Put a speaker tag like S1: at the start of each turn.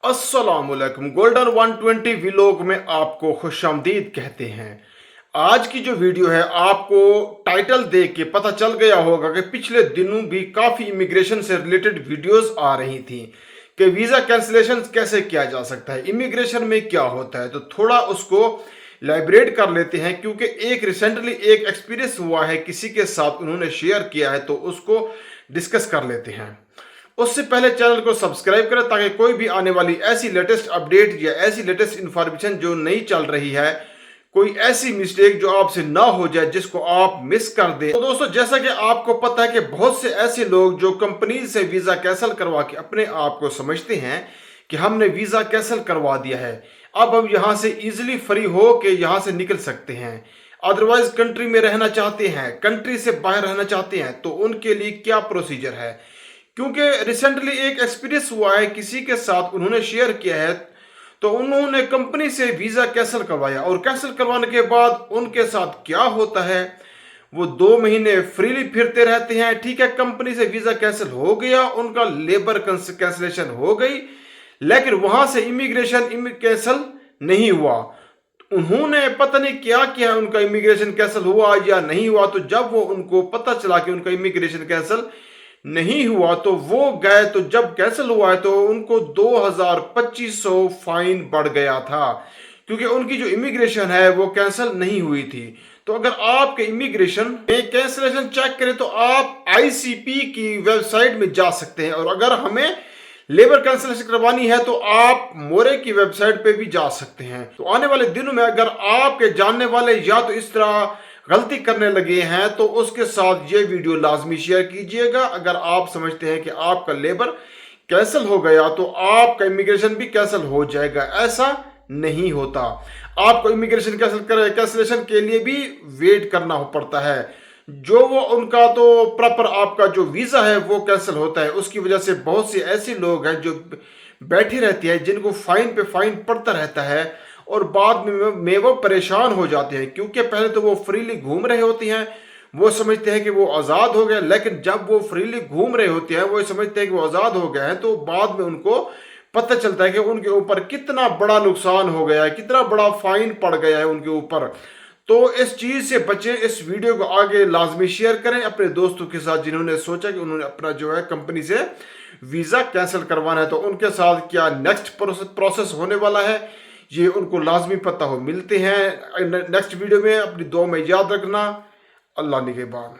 S1: अस्सलामुअलैकुम। Golden 120 vlog में आपको खुशामदीद कहते हैं। आज की जो वीडियो है, आपको टाइटल देख के पता चल गया होगा कि पिछले दिनों भी काफ़ी इमिग्रेशन से रिलेटेड वीडियोस आ रही थी कि वीज़ा कैंसिलेशन कैसे किया जा सकता है, इमिग्रेशन में क्या होता है। तो थोड़ा उसको लाइब्रेट कर लेते हैं, क्योंकि एक रिसेंटली एक एक्सपीरियंस हुआ है किसी के साथ, उन्होंने शेयर किया है, तो उसको डिस्कस कर लेते हैं। उससे पहले चैनल को सब्सक्राइब करें ताकि कोई भी आने वाली ऐसी लेटेस्ट अपडेट या ऐसी लेटेस्ट इंफॉर्मेशन जो नहीं चल रही है, कोई ऐसी मिस्टेक जो आपसे ना हो जाए जिसको आप मिस कर दें। तो दोस्तों, जैसा कि आपको पता है कि बहुत से ऐसे लोग जो कंपनी से वीज़ा कैंसिल करवा के अपने आप को समझते हैं कि हमने वीज़ा कैंसिल करवा दिया है, अब हम यहाँ से इजीली फ्री हो के यहाँ से निकल सकते हैं। अदरवाइज कंट्री में रहना चाहते हैं, कंट्री से बाहर रहना चाहते हैं, तो उनके लिए क्या प्रोसीजर है। क्योंकि रिसेंटली एक एक्सपीरियंस हुआ है किसी के साथ, उन्होंने शेयर किया है। तो उन्होंने कंपनी से वीज़ा कैंसिल करवाया और कैंसिल करवाने के बाद उनके साथ क्या होता है, वो 2 महीने फ्रीली फिरते रहते हैं। ठीक है, कंपनी से वीज़ा कैंसिल हो गया, उनका लेबर कैंसिलेशन हो गई, लेकिन वहां से इमिग्रेशन कैंसिल नहीं हुआ। उन्होंने पता नहीं क्या किया, उनका इमिग्रेशन कैंसिल हुआ या नहीं हुआ। तो जब वो उनको पता चला कि उनका इमिग्रेशन कैंसिल नहीं हुआ, तो वो गए, तो जब कैंसिल हुआ है तो उनको 2,2500 फाइन बढ़ गया था, क्योंकि उनकी जो इमिग्रेशन है वो कैंसिल नहीं हुई थी। तो अगर आपके इमिग्रेशन में कैंसिलेशन चेक करें तो आप आईसीपी की वेबसाइट में जा सकते हैं, और अगर हमें लेबर कैंसिलेशन करवानी है तो आप मोरे की वेबसाइट पे भी जा सकते हैं। तो आने वाले दिनों में अगर आपके जानने वाले या तो इस तरह गलती करने लगे हैं तो उसके साथ ये वीडियो लाजमी शेयर कीजिएगा। अगर आप समझते हैं कि आपका लेबर कैंसिल हो गया तो आपका इमिग्रेशन भी कैंसिल हो जाएगा, ऐसा नहीं होता। आपको इमिग्रेशन कैंसिलेशन के लिए भी वेट करना पड़ता है। जो वो उनका तो प्रॉपर आपका जो वीज़ा है वो कैंसिल होता है। उसकी वजह से बहुत से ऐसे लोग हैं जो बैठे रहते हैं, जिनको फाइन पे फाइन पड़ता रहता है, और बाद में वो परेशान हो जाते हैं। क्योंकि पहले तो वो फ्रीली घूम रहे होते हैं, वो समझते हैं कि वो आज़ाद हो गए, लेकिन जब वो फ्रीली घूम रहे होते हैं वो समझते हैं कि वो आज़ाद हो गए हैं, तो बाद में उनको पता चलता है कि उनके ऊपर कितना बड़ा नुकसान हो गया है, कितना बड़ा फाइन पड़ गया है उनके ऊपर। तो इस चीज़ से बचें। इस वीडियो को आगे लाजमी शेयर करें अपने दोस्तों के साथ जिन्होंने सोचा कि उन्होंने अपना जो है कंपनी से वीज़ा कैंसिल करवाना है, तो उनके साथ क्या नेक्स्ट प्रोसेस होने वाला है ये उनको लाजमी पता हो। मिलते हैं नेक्स्ट वीडियो में। अपनी दुआ में याद रखना। अल्लाह निगहबान।